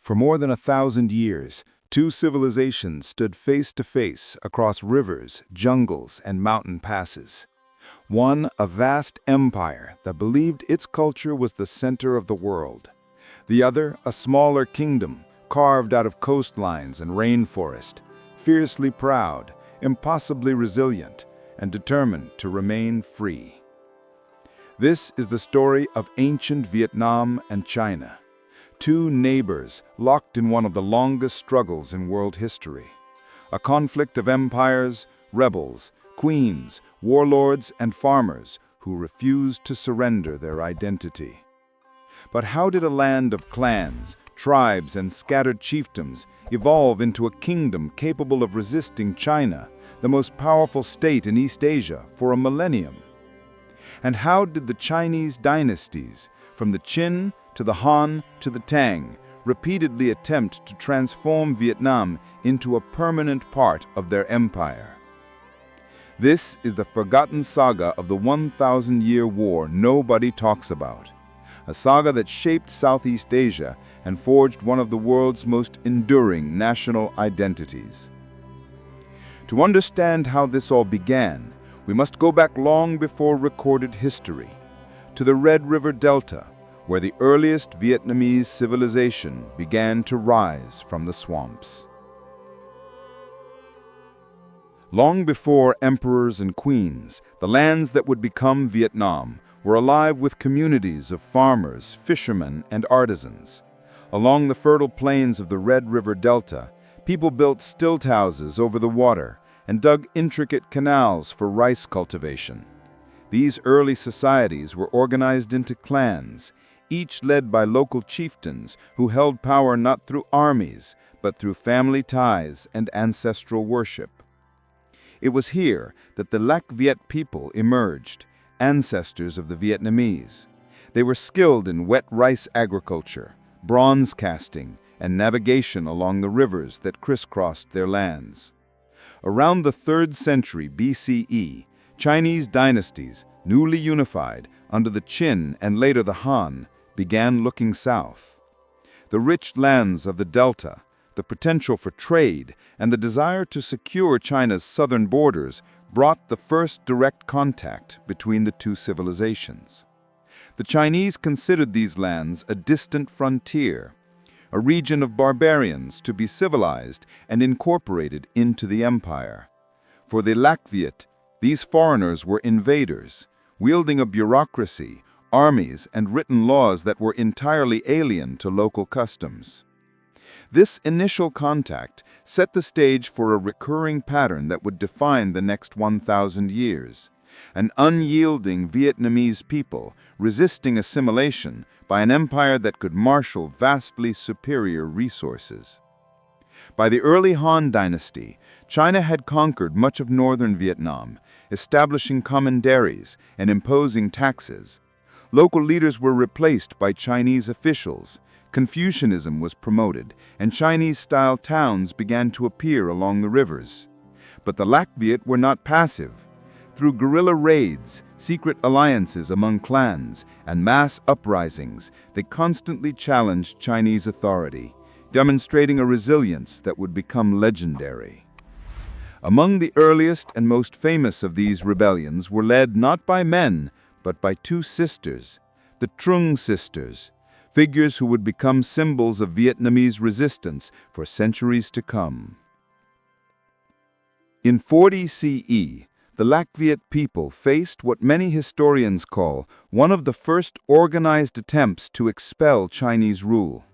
For more than 1,000 years, two civilizations stood face to face across rivers, jungles, and mountain passes. One, a vast empire that believed its culture was the center of the world. The other, a smaller kingdom carved out of coastlines and rainforest, fiercely proud, impossibly resilient, and determined to remain free. This is the story of ancient Vietnam and China, two neighbors locked in one of the longest struggles in world history. A conflict of empires, rebels, queens, warlords, and farmers who refused to surrender their identity. But how did a land of clans, tribes, and scattered chiefdoms evolve into a kingdom capable of resisting China, the most powerful state in East Asia, for a millennium? And how did the Chinese dynasties, from the Qin to the Han to the Tang, repeatedly attempt to transform Vietnam into a permanent part of their empire? This is the forgotten saga of the 1,000-year war nobody talks about. A saga that shaped Southeast Asia and forged one of the world's most enduring national identities. To understand how this all began, we must go back long before recorded history, to the Red River Delta, where the earliest Vietnamese civilization began to rise from the swamps. Long before emperors and queens, the lands that would become Vietnam were alive with communities of farmers, fishermen, and artisans. Along the fertile plains of the Red River Delta, people built stilt houses over the water and dug intricate canals for rice cultivation. These early societies were organized into clans, each led by local chieftains who held power not through armies, but through family ties and ancestral worship. It was here that the Lac Viet people emerged, ancestors of the Vietnamese. They were skilled in wet rice agriculture, bronze casting, and navigation along the rivers that crisscrossed their lands. Around the 3rd century BCE, Chinese dynasties, newly unified under the Qin and later the Han, began looking south. The rich lands of the Delta, the potential for trade, and the desire to secure China's southern borders brought the first direct contact between the two civilizations. The Chinese considered these lands a distant frontier, a region of barbarians to be civilized and incorporated into the empire. For the Lac Viet, these foreigners were invaders, wielding a bureaucracy, armies, and written laws that were entirely alien to local customs. This initial contact set the stage for a recurring pattern that would define the next 1,000 years. An unyielding Vietnamese people resisting assimilation by an empire that could marshal vastly superior resources. By the early Han Dynasty, China had conquered much of northern Vietnam, establishing commanderies and imposing taxes. Local leaders were replaced by Chinese officials, Confucianism was promoted, and Chinese-style towns began to appear along the rivers. But the Lac Viet were not passive. Through guerrilla raids, secret alliances among clans, and mass uprisings, they constantly challenged Chinese authority, demonstrating a resilience that would become legendary. Among the earliest and most famous of these rebellions were led not by men, but by two sisters, the Trưng Sisters, figures who would become symbols of Vietnamese resistance for centuries to come. In 40 CE, the Lac Viet people faced what many historians call one of the first organized attempts to expel Chinese rule.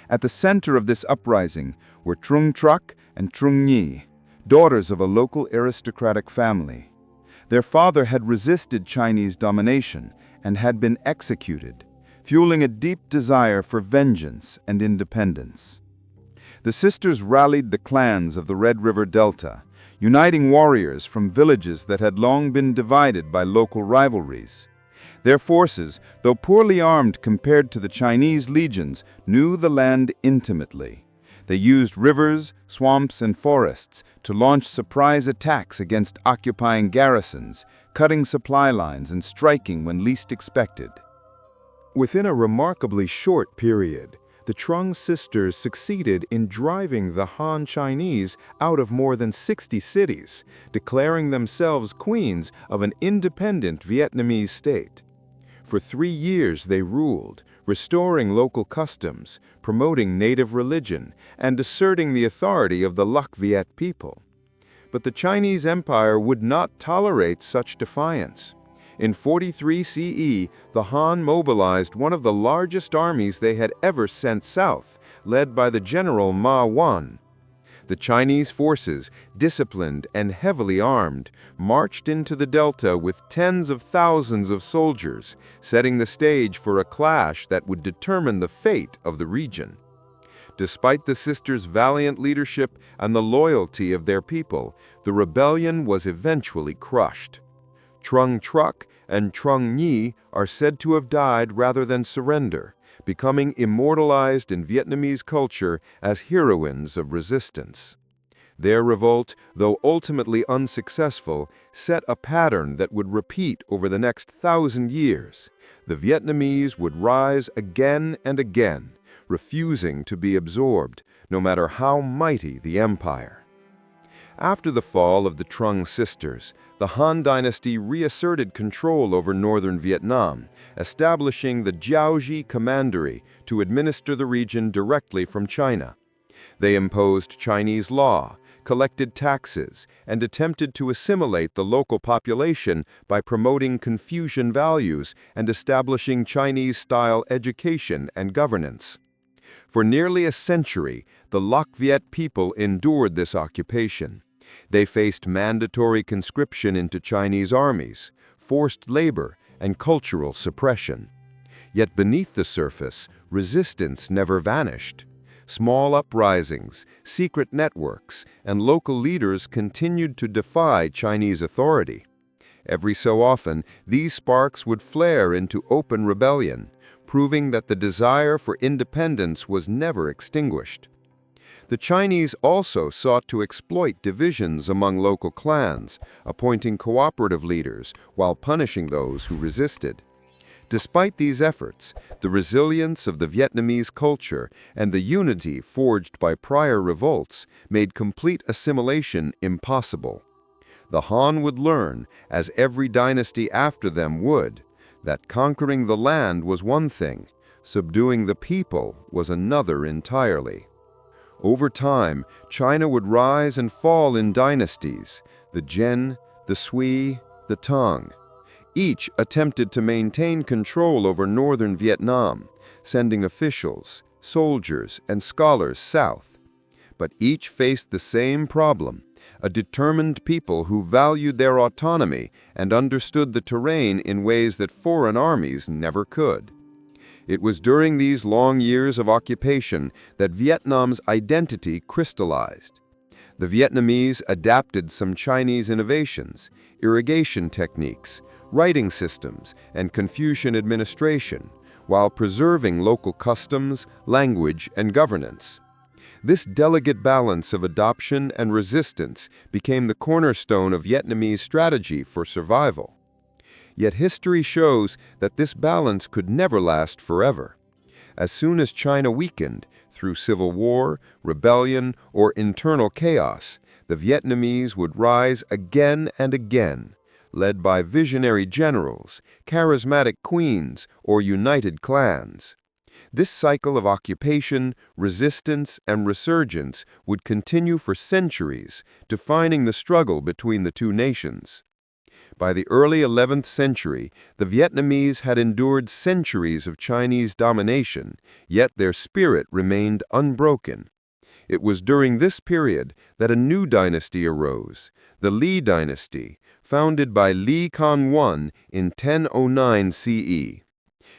At the center of this uprising were Trung Truc and Trung Nhi, daughters of a local aristocratic family. Their father had resisted Chinese domination and had been executed, fueling a deep desire for vengeance and independence. The sisters rallied the clans of the Red River Delta, uniting warriors from villages that had long been divided by local rivalries. Their forces, though poorly armed compared to the Chinese legions, knew the land intimately. They used rivers, swamps, and forests to launch surprise attacks against occupying garrisons, cutting supply lines and striking when least expected. Within a remarkably short period, the Trưng Sisters succeeded in driving the Han Chinese out of more than 60 cities, declaring themselves queens of an independent Vietnamese state. For 3 years they ruled, restoring local customs, promoting native religion, and asserting the authority of the Lac Viet people. But the Chinese Empire would not tolerate such defiance. In 43 CE, the Han mobilized one of the largest armies they had ever sent south, led by the general Ma Wan. The Chinese forces, disciplined and heavily armed, marched into the delta with tens of thousands of soldiers, setting the stage for a clash that would determine the fate of the region. Despite the sisters' valiant leadership and the loyalty of their people, the rebellion was eventually crushed. Trung Truc and Trung Nhi are said to have died rather than surrender, becoming immortalized in Vietnamese culture as heroines of resistance. Their revolt, though ultimately unsuccessful, set a pattern that would repeat over the next 1,000 years. The Vietnamese would rise again and again, refusing to be absorbed, no matter how mighty the empire. After the fall of the Trưng Sisters, the Han dynasty reasserted control over northern Vietnam, establishing the Jiaoji Commandery to administer the region directly from China. They imposed Chinese law, collected taxes, and attempted to assimilate the local population by promoting Confucian values and establishing Chinese-style education and governance. For nearly a century, the Lac Viet people endured this occupation. They faced mandatory conscription into Chinese armies, forced labor, and cultural suppression. Yet beneath the surface, resistance never vanished. Small uprisings, secret networks, and local leaders continued to defy Chinese authority. Every so often, these sparks would flare into open rebellion, proving that the desire for independence was never extinguished. The Chinese also sought to exploit divisions among local clans, appointing cooperative leaders while punishing those who resisted. Despite these efforts, the resilience of the Vietnamese culture and the unity forged by prior revolts made complete assimilation impossible. The Han would learn, as every dynasty after them would, that conquering the land was one thing, subduing the people was another entirely. Over time, China would rise and fall in dynasties, the Jin, the Sui, the Tang. Each attempted to maintain control over northern Vietnam, sending officials, soldiers, and scholars south. But each faced the same problem, a determined people who valued their autonomy and understood the terrain in ways that foreign armies never could. It was during these long years of occupation that Vietnam's identity crystallized. The Vietnamese adapted some Chinese innovations, irrigation techniques, writing systems, and Confucian administration, while preserving local customs, language, and governance. This delicate balance of adoption and resistance became the cornerstone of Vietnamese strategy for survival. Yet history shows that this balance could never last forever. As soon as China weakened, through civil war, rebellion, or internal chaos, the Vietnamese would rise again and again, led by visionary generals, charismatic queens, or united clans. This cycle of occupation, resistance, and resurgence would continue for centuries, defining the struggle between the two nations. By the early 11th century, the Vietnamese had endured centuries of Chinese domination, yet their spirit remained unbroken. It was during this period that a new dynasty arose, the Lý dynasty, founded by Lý Công I in 1009 CE.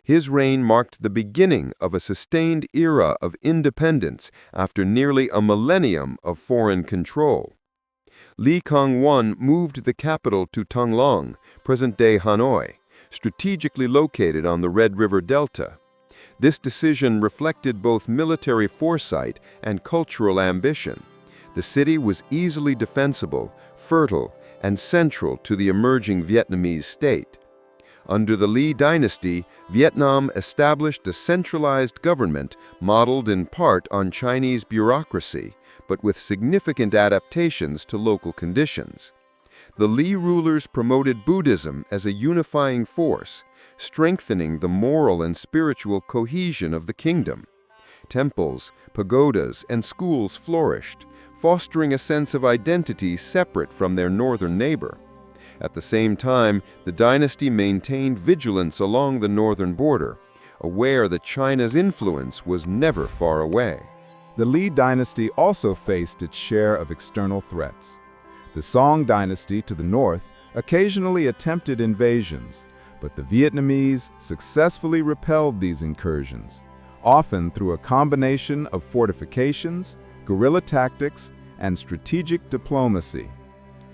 His reign marked the beginning of a sustained era of independence after nearly a millennium of foreign control. Lý Công I moved the capital to Thăng Long, present-day Hanoi, strategically located on the Red River Delta. This decision reflected both military foresight and cultural ambition. The city was easily defensible, fertile, and central to the emerging Vietnamese state. Under the Lý dynasty, Vietnam established a centralized government modeled in part on Chinese bureaucracy, but with significant adaptations to local conditions. The Lý rulers promoted Buddhism as a unifying force, strengthening the moral and spiritual cohesion of the kingdom. Temples, pagodas, and schools flourished, fostering a sense of identity separate from their northern neighbor. At the same time, the dynasty maintained vigilance along the northern border, aware that China's influence was never far away. The Lý dynasty also faced its share of external threats. The Song dynasty to the north occasionally attempted invasions, but the Vietnamese successfully repelled these incursions, often through a combination of fortifications, guerrilla tactics, and strategic diplomacy.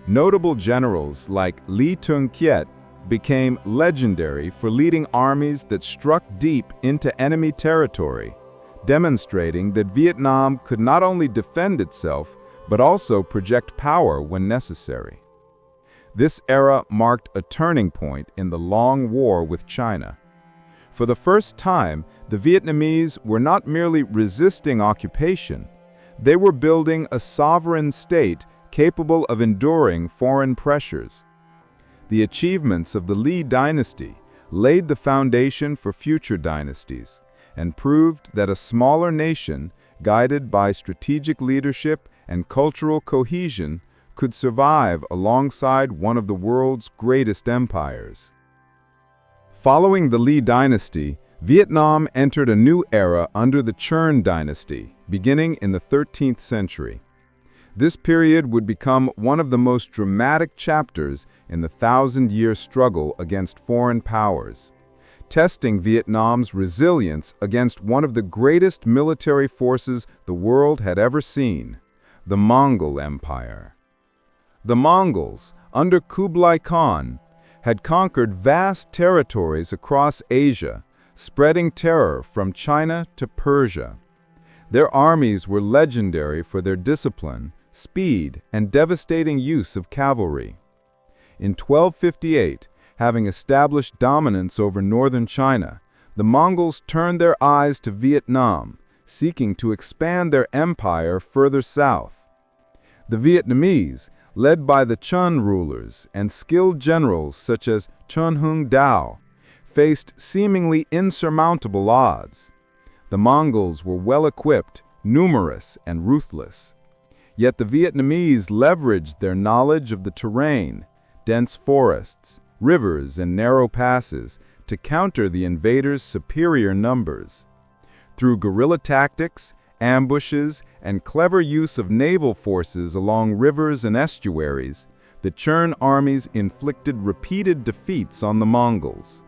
Notable generals like Lý Thương Kiệt became legendary for leading armies that struck deep into enemy territory, demonstrating that Vietnam could not only defend itself, but also project power when necessary. This era marked a turning point in the long war with China. For the first time, the Vietnamese were not merely resisting occupation, they were building a sovereign state capable of enduring foreign pressures. The achievements of the Lý dynasty laid the foundation for future dynasties and proved that a smaller nation, guided by strategic leadership and cultural cohesion, could survive alongside one of the world's greatest empires. Following the Lý dynasty, Vietnam entered a new era under the Trưng dynasty, beginning in the 13th century. This period would become one of the most dramatic chapters in the thousand-year struggle against foreign powers, testing Vietnam's resilience against one of the greatest military forces the world had ever seen, the Mongol Empire. The Mongols, under Kublai Khan, had conquered vast territories across Asia, spreading terror from China to Persia. Their armies were legendary for their discipline, speed, and devastating use of cavalry. In 1258, having established dominance over northern China, the Mongols turned their eyes to Vietnam, seeking to expand their empire further south. The Vietnamese, led by the Chun rulers and skilled generals such as Trần Hưng Đạo, faced seemingly insurmountable odds. The Mongols were well-equipped, numerous, and ruthless. Yet the Vietnamese leveraged their knowledge of the terrain, dense forests, rivers, and narrow passes to counter the invaders' superior numbers. Through guerrilla tactics, ambushes, and clever use of naval forces along rivers and estuaries, the Churn armies inflicted repeated defeats on the Mongols.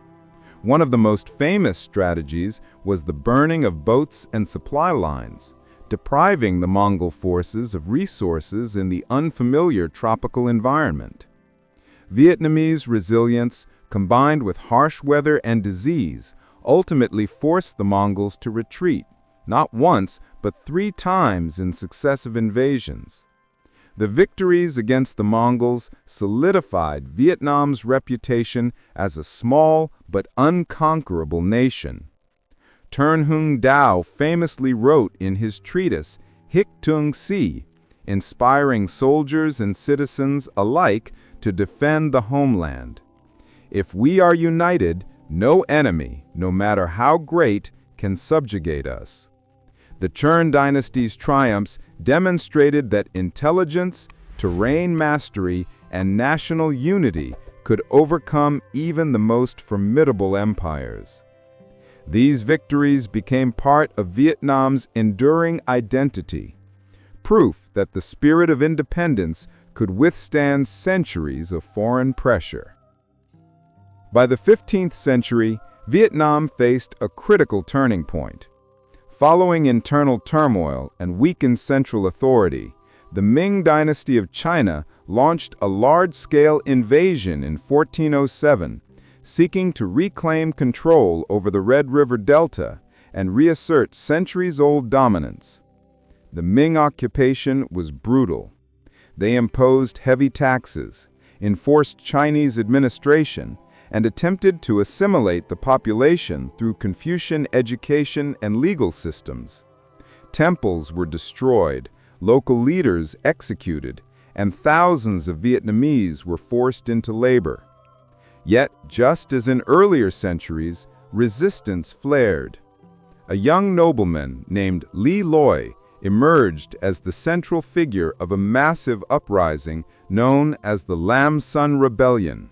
One of the most famous strategies was the burning of boats and supply lines, depriving the Mongol forces of resources in the unfamiliar tropical environment. Vietnamese resilience, combined with harsh weather and disease, ultimately forced the Mongols to retreat, not once, but 3 times in successive invasions. The victories against the Mongols solidified Vietnam's reputation as a small but unconquerable nation. Trần Hưng Đạo famously wrote in his treatise Hic Tung Si, inspiring soldiers and citizens alike to defend the homeland. If we are united, no enemy, no matter how great, can subjugate us. The Churn dynasty's triumphs demonstrated that intelligence, terrain mastery, and national unity could overcome even the most formidable empires. These victories became part of Vietnam's enduring identity, proof that the spirit of independence could withstand centuries of foreign pressure. By the 15th century, Vietnam faced a critical turning point. Following internal turmoil and weakened central authority, the Ming dynasty of China launched a large-scale invasion in 1407, seeking to reclaim control over the Red River Delta and reassert centuries-old dominance. The Ming occupation was brutal. They imposed heavy taxes, enforced Chinese administration, and attempted to assimilate the population through Confucian education and legal systems. Temples were destroyed, local leaders executed, and thousands of Vietnamese were forced into labor. Yet, just as in earlier centuries, resistance flared. A young nobleman named Li Loi emerged as the central figure of a massive uprising known as the Lam Son Rebellion.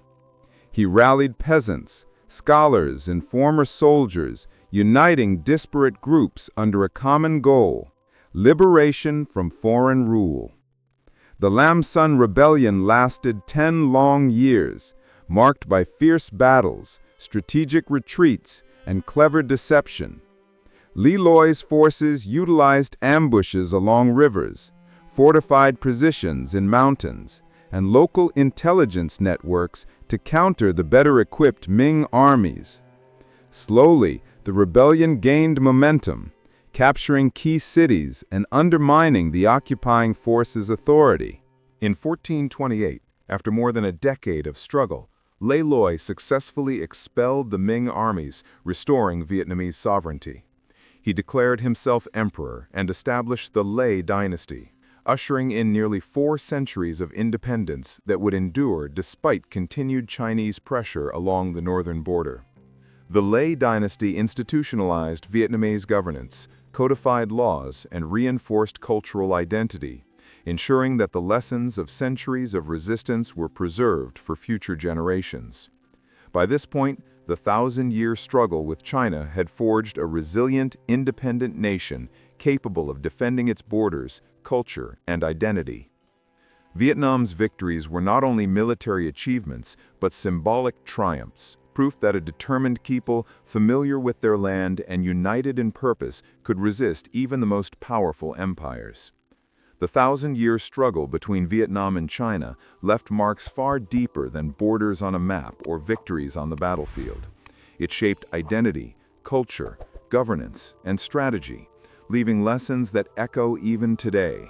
He rallied peasants, scholars, and former soldiers, uniting disparate groups under a common goal: liberation from foreign rule. The Lam Son Rebellion lasted 10 long years, marked by fierce battles, strategic retreats, and clever deception. Li Loi's forces utilized ambushes along rivers, fortified positions in mountains, and local intelligence networks to counter the better-equipped Ming armies. Slowly, the rebellion gained momentum, capturing key cities and undermining the occupying forces' authority. In 1428, after more than a decade of struggle, Lê Loi successfully expelled the Ming armies, restoring Vietnamese sovereignty. He declared himself emperor and established the Lê dynasty, ushering in nearly 4 centuries of independence that would endure despite continued Chinese pressure along the northern border. The Lê dynasty institutionalized Vietnamese governance, codified laws, and reinforced cultural identity, ensuring that the lessons of centuries of resistance were preserved for future generations. By this point, the 1,000-year struggle with China had forged a resilient, independent nation capable of defending its borders, culture, and identity. Vietnam's victories were not only military achievements, but symbolic triumphs, proof that a determined people, familiar with their land and united in purpose, could resist even the most powerful empires. The 1,000-year struggle between Vietnam and China left marks far deeper than borders on a map or victories on the battlefield. It shaped identity, culture, governance, and strategy, leaving lessons that echo even today.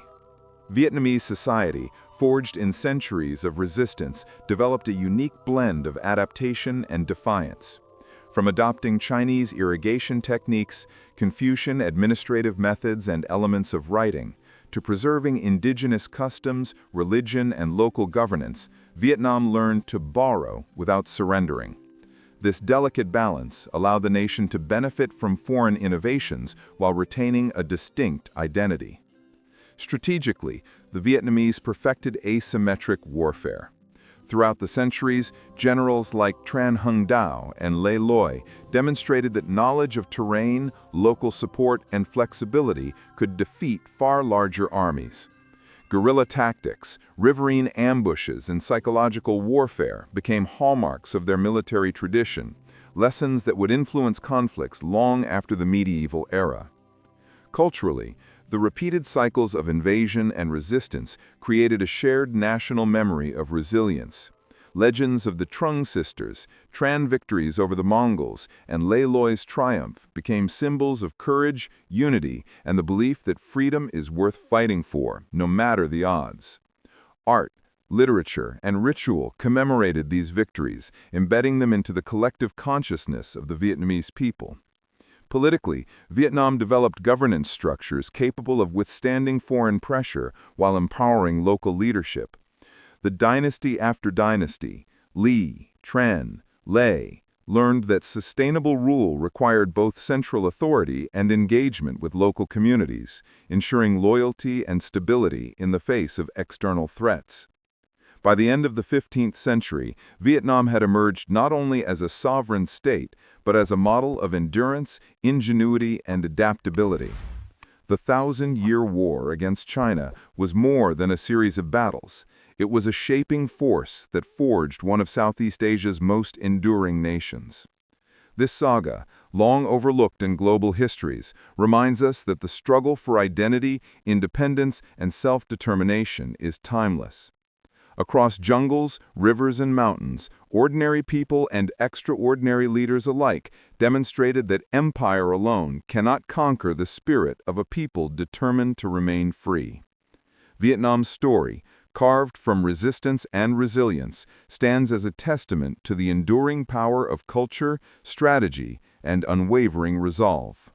Vietnamese society, forged in centuries of resistance, developed a unique blend of adaptation and defiance. From adopting Chinese irrigation techniques, Confucian administrative methods and elements of writing, to preserving indigenous customs, religion, and local governance, Vietnam learned to borrow without surrendering. This delicate balance allowed the nation to benefit from foreign innovations while retaining a distinct identity. Strategically, the Vietnamese perfected asymmetric warfare. Throughout the centuries, generals like Tran Hung Dao and Lê Loi demonstrated that knowledge of terrain, local support, and flexibility could defeat far larger armies. Guerrilla tactics, riverine ambushes, and psychological warfare became hallmarks of their military tradition, lessons that would influence conflicts long after the medieval era. Culturally, the repeated cycles of invasion and resistance created a shared national memory of resilience. Legends of the Trưng Sisters, Tran victories over the Mongols, and Lê Loi's triumph became symbols of courage, unity, and the belief that freedom is worth fighting for, no matter the odds. Art, literature, and ritual commemorated these victories, embedding them into the collective consciousness of the Vietnamese people. Politically, Vietnam developed governance structures capable of withstanding foreign pressure while empowering local leadership. The dynasty after dynasty, Li, Tran, Lê, learned that sustainable rule required both central authority and engagement with local communities, ensuring loyalty and stability in the face of external threats. By the end of the 15th century, Vietnam had emerged not only as a sovereign state, but as a model of endurance, ingenuity, and adaptability. The 1,000-year war against China was more than a series of battles. It was a shaping force that forged one of Southeast Asia's most enduring nations. This saga, long overlooked in global histories, reminds us that the struggle for identity, independence, and self-determination is timeless. Across jungles, rivers, and mountains, ordinary people and extraordinary leaders alike demonstrated that empire alone cannot conquer the spirit of a people determined to remain free. Vietnam's story, carved from resistance and resilience, stands as a testament to the enduring power of culture, strategy, and unwavering resolve.